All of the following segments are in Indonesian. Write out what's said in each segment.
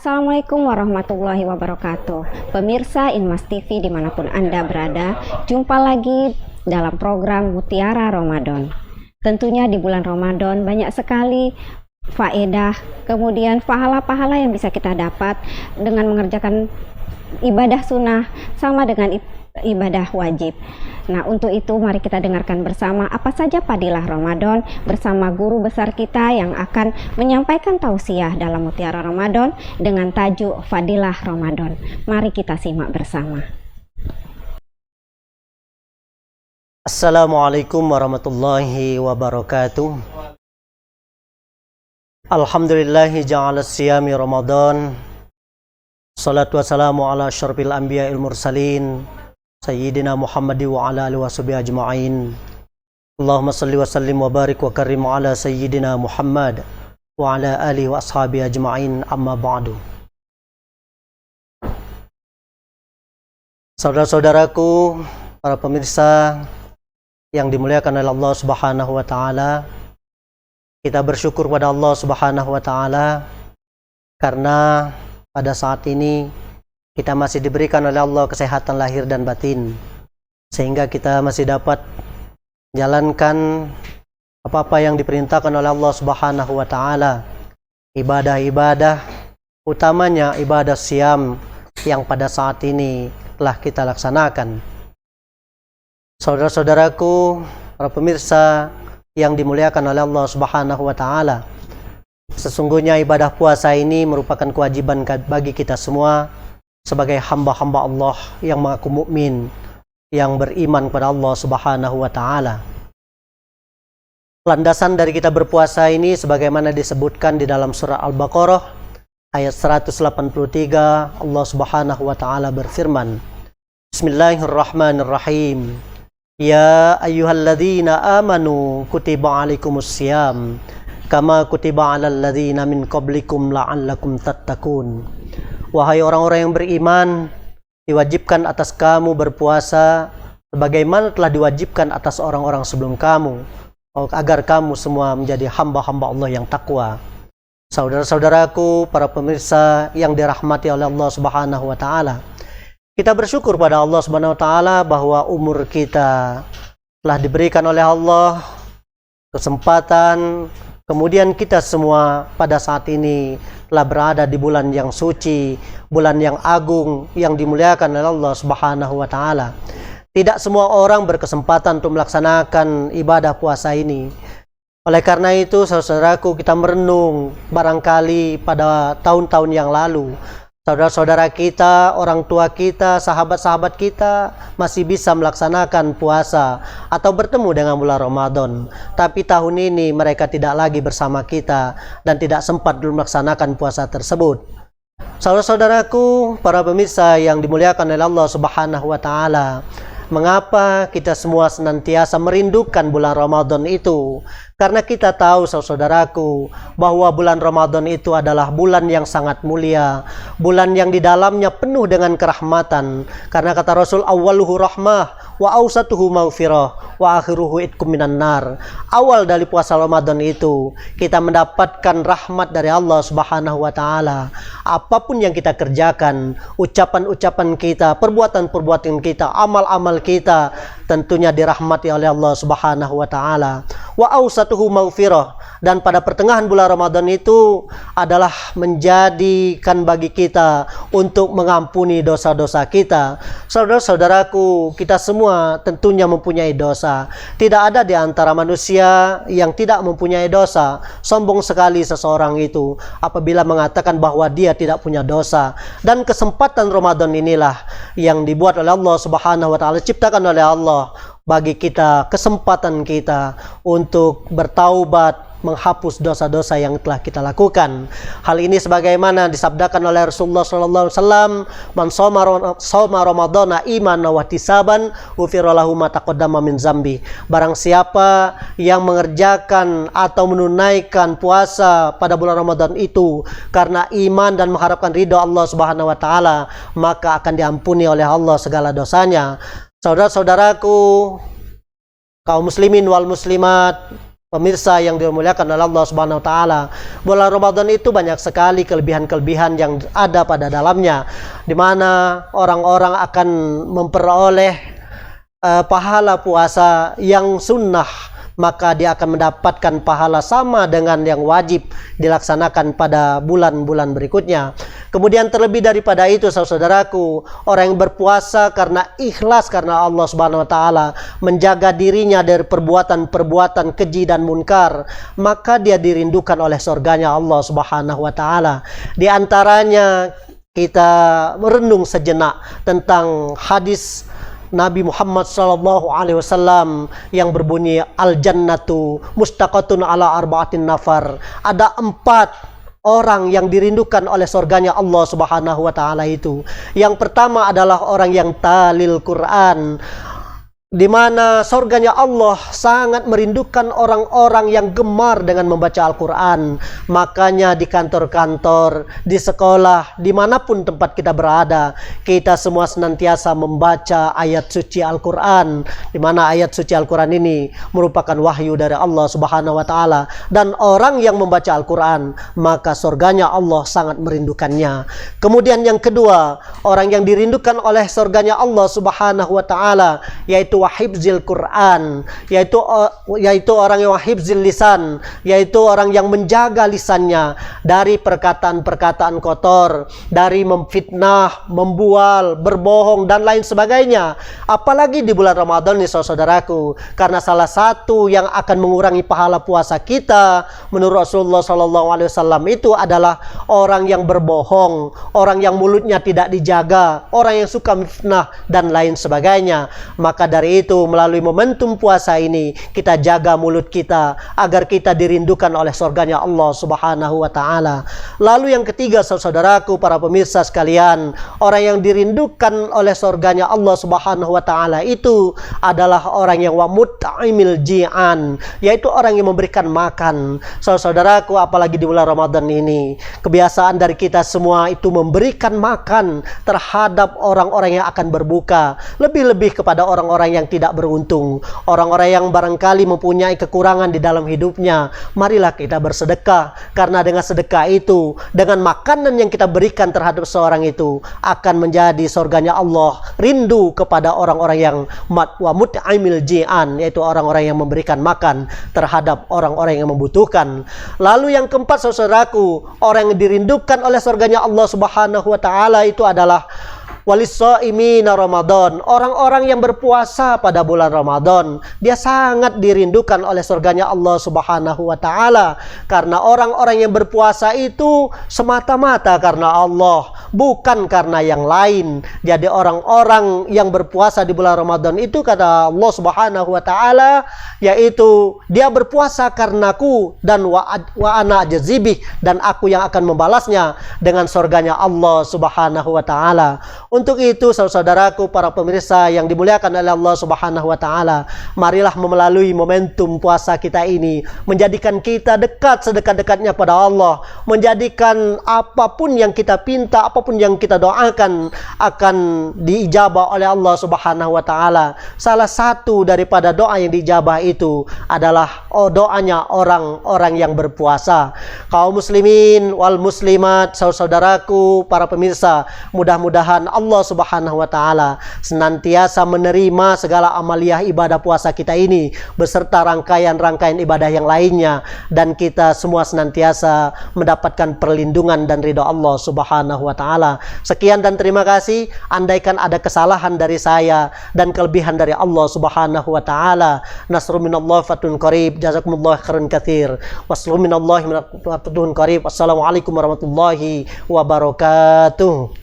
Assalamualaikum warahmatullahi wabarakatuh. Pemirsa Inmas TV dimanapun Anda berada, jumpa lagi dalam program Mutiara Ramadan. Tentunya di bulan Ramadan banyak sekali faedah, kemudian pahala-pahala yang bisa kita dapat dengan mengerjakan ibadah sunnah sama dengan ibadah wajib. Nah, untuk itu mari kita dengarkan bersama apa saja fadilah Ramadan bersama guru besar kita yang akan menyampaikan tausiah dalam Mutiara Ramadan dengan tajuk Fadilah Ramadan. Mari kita simak bersama. Assalamualaikum warahmatullahi wabarakatuh. Alhamdulillahi ja'ala siyami Ramadan. Salatu wassalamu ala asyrafil anbiya'il mursalin Sayyidina Muhammad wa ala alihi washabihi ajma'in. Allahumma salli wa sallim wa barik wa karim ala Sayyidina Muhammad wa ala alihi wa ashabihi ajma'in, amma ba'du. Saudara-saudaraku, para pemirsa yang dimuliakan oleh Allah Subhanahu wa taala, kita bersyukur pada Allah Subhanahu wa taala karena pada saat ini kita masih diberikan oleh Allah kesehatan lahir dan batin, sehingga kita masih dapat jalankan apa-apa yang diperintahkan oleh Allah Subhanahu wa taala, ibadah-ibadah, utamanya ibadah siam yang pada saat ini telah kita laksanakan. Saudara-saudaraku, para pemirsa yang dimuliakan oleh Allah Subhanahu wa taala, sesungguhnya ibadah puasa ini merupakan kewajiban bagi kita semua sebagai hamba-hamba Allah yang mengaku mukmin, yang beriman kepada Allah Subhanahu wa taala. Landasan dari kita berpuasa ini sebagaimana disebutkan di dalam surah Al-Baqarah ayat 183, Allah Subhanahu wa taala berfirman, Bismillahirrahmanirrahim. Ya ayyuhalladzina amanu kutiba alaikumussyam kama kutiba alal ladzina min qablikum la'allakum tattaqun. Wahai orang-orang yang beriman, diwajibkan atas kamu berpuasa sebagaimana telah diwajibkan atas orang-orang sebelum kamu, agar kamu semua menjadi hamba-hamba Allah yang takwa. Saudara-saudaraku, para pemirsa yang dirahmati oleh Allah Subhanahu wa taala, kita bersyukur pada Allah Subhanahu wa taala bahwa umur kita telah diberikan oleh Allah kesempatan. Kemudian kita semua pada saat ini telah berada di bulan yang suci, bulan yang agung, yang dimuliakan oleh Allah Subhanahu wa taala. Tidak semua orang berkesempatan untuk melaksanakan ibadah puasa ini. Oleh karena itu, saudaraku, kita merenung barangkali pada tahun-tahun yang lalu, saudara-saudara kita, orang tua kita, sahabat-sahabat kita masih bisa melaksanakan puasa atau bertemu dengan bulan Ramadan. Tapi tahun ini mereka tidak lagi bersama kita dan tidak sempat melaksanakan puasa tersebut. Saudara-saudaraku, para pemirsa yang dimuliakan oleh Allah Subhanahu wa taala, mengapa kita semua senantiasa merindukan bulan Ramadan itu? Karena kita tahu, saudaraku, bahwa bulan Ramadan itu adalah bulan yang sangat mulia, bulan yang di dalamnya penuh dengan kerahmatan. Karena kata Rasul, awwaluhu rahmah wa awsatuhu maghfirah wa akhiruhu itqum minan nar. Awal dari puasa Ramadan itu kita mendapatkan rahmat dari Allah Subhanahu wa taala. Apapun yang kita kerjakan, ucapan-ucapan kita, perbuatan-perbuatan kita, amal-amal kita tentunya dirahmati oleh Allah Subhanahu wa taala. Wa awsatuhu maghfirah, dan pada pertengahan bulan Ramadan itu adalah menjadikan bagi kita untuk mengampuni dosa-dosa kita. Saudara-saudaraku, kita semua tentunya mempunyai dosa. Tidak ada di antara manusia yang tidak mempunyai dosa. Sombong sekali seseorang itu apabila mengatakan bahwa dia tidak punya dosa. Dan kesempatan Ramadan inilah yang dibuat oleh Allah Subhanahu wa taala, ciptakan oleh Allah bagi kita, kesempatan kita untuk bertaubat, menghapus dosa-dosa yang telah kita lakukan. Hal ini sebagaimana disabdakan oleh Rasulullah sallallahu alaihi wasallam, "Man shoma ramadhana imanan wa ihtisaban, ghufira lahu ma taqaddama min zambi." Barang siapa yang mengerjakan atau menunaikan puasa pada bulan Ramadan itu karena iman dan mengharapkan ridha Allah Subhanahu wa taala, maka akan diampuni oleh Allah segala dosanya. Saudara-saudaraku, kaum muslimin wal muslimat Pemirsa yang dimuliakan oleh Allah Subhanahu wa taala, bulan Ramadan itu banyak sekali kelebihan-kelebihan yang ada pada dalamnya, di mana orang-orang akan memperoleh pahala puasa yang sunnah, maka dia akan mendapatkan pahala sama dengan yang wajib dilaksanakan pada bulan-bulan berikutnya. Kemudian terlebih daripada itu, saudaraku, orang yang berpuasa karena ikhlas karena Allah Subhanahu wa taala, menjaga dirinya dari perbuatan-perbuatan keji dan munkar, maka dia dirindukan oleh surganya Allah Subhanahu wa taala. Di antaranya kita merenung sejenak tentang hadis Nabi Muhammad SAW yang berbunyi, al-jannatu mustaqatun ala arba'atin nafar. Ada 4 orang yang dirindukan oleh surganya Allah Subhanahu wa taala itu. Yang pertama adalah orang yang talil Quran, di mana surganya Allah sangat merindukan orang-orang yang gemar dengan membaca Al-Quran. Makanya di kantor-kantor, di sekolah, dimanapun tempat kita berada, kita semua senantiasa membaca ayat suci Al-Quran, di mana ayat suci Al-Quran ini merupakan wahyu dari Allah Subhanahu wa taala. Dan orang yang membaca Al-Quran, maka surganya Allah sangat merindukannya. Kemudian yang kedua, orang yang dirindukan oleh surganya Allah Subhanahu wa taala, yaitu wahibzil Quran, yaitu orang yang wahibzil lisan, yaitu orang yang menjaga lisannya dari perkataan-perkataan kotor, dari memfitnah, membual, berbohong dan lain sebagainya. Apalagi di bulan Ramadan ini, saudaraku, karena salah satu yang akan mengurangi pahala puasa kita menurut Rasulullah SAW itu adalah orang yang berbohong, orang yang mulutnya tidak dijaga, orang yang suka fitnah dan lain sebagainya. Maka dari itu, melalui momentum puasa ini, kita jaga mulut kita agar kita dirindukan oleh surganya Allah Subhanahu wa taala. Lalu yang ketiga, saudaraku, para pemirsa sekalian, orang yang dirindukan oleh surganya Allah Subhanahu wa taala itu adalah orang yang wa mut'imil ji'an, yaitu orang yang memberikan makan. Saudaraku, apalagi di bulan Ramadan ini, kebiasaan dari kita semua itu memberikan makan terhadap orang-orang yang akan berbuka, lebih-lebih kepada orang-orang yang tidak beruntung, orang-orang yang barangkali mempunyai kekurangan di dalam hidupnya. Marilah kita bersedekah, karena dengan sedekah itu, dengan makanan yang kita berikan terhadap seorang itu, akan menjadi surganya Allah rindu kepada orang-orang yang wa mut'imil ji'an, yaitu orang-orang yang memberikan makan terhadap orang-orang yang membutuhkan. Lalu yang keempat, saudaraku, orang yang dirindukan oleh surganya Allah Subhanahu wa taala itu adalah walissaimina Ramadan, orang-orang yang berpuasa pada bulan Ramadan. Dia sangat dirindukan oleh surganya Allah Subhanahu wa taala, karena orang-orang yang berpuasa itu semata-mata karena Allah, bukan karena yang lain. Jadi orang-orang yang berpuasa di bulan Ramadan itu, kata Allah Subhanahu wa taala, yaitu dia berpuasa karenaku dan wa ana ajzibih, dan aku yang akan membalasnya dengan surganya Allah Subhanahu wa taala. Untuk itu, saudaraku, para pemirsa yang dimuliakan oleh Allah Subhanahu wa taala, marilah melalui momentum puasa kita ini menjadikan kita dekat sedekat-dekatnya pada Allah, menjadikan apapun yang kita pinta, apapun yang kita doakan akan diijabah oleh Allah Subhanahu wa taala. Salah satu daripada doa yang diijabah itu adalah doanya orang-orang yang berpuasa. Kaum muslimin wal muslimat, saudaraku, para pemirsa, mudah-mudahan Allah Subhanahu wa taala senantiasa menerima segala amaliyah ibadah puasa kita ini beserta rangkaian-rangkaian ibadah yang lainnya, dan kita semua senantiasa mendapatkan perlindungan dan ridha Allah Subhanahu wa taala. Sekian dan terima kasih. Andaikan ada kesalahan dari saya dan kelebihan dari Allah Subhanahu wa taala, nasrun minallah fatun qarib, jazakumullah khairan katsir. Wassalamualaikum warahmatullahi wabarakatuh. Wassalamualaikum warahmatullahi wabarakatuh.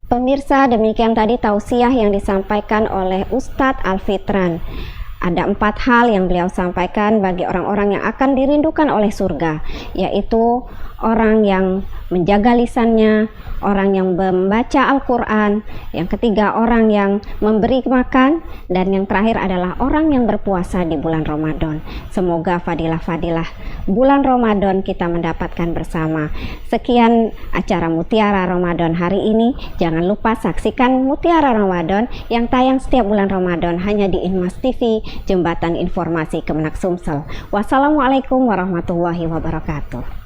Pemirsa, demikian tadi tausiah yang disampaikan oleh Ustadz Alfitran. Ada 4 hal yang beliau sampaikan bagi orang-orang yang akan dirindukan oleh surga, yaitu orang yang menjaga lisannya, orang yang membaca Al-Quran, yang ketiga orang yang memberi makan, dan yang terakhir adalah orang yang berpuasa di bulan Ramadan. Semoga fadilah-fadilah bulan Ramadan kita mendapatkan bersama. Sekian acara Mutiara Ramadan hari ini. Jangan lupa saksikan Mutiara Ramadan yang tayang setiap bulan Ramadan hanya di Inmas TV, Jembatan Informasi Kemenak Sumsel. Wassalamualaikum warahmatullahi wabarakatuh.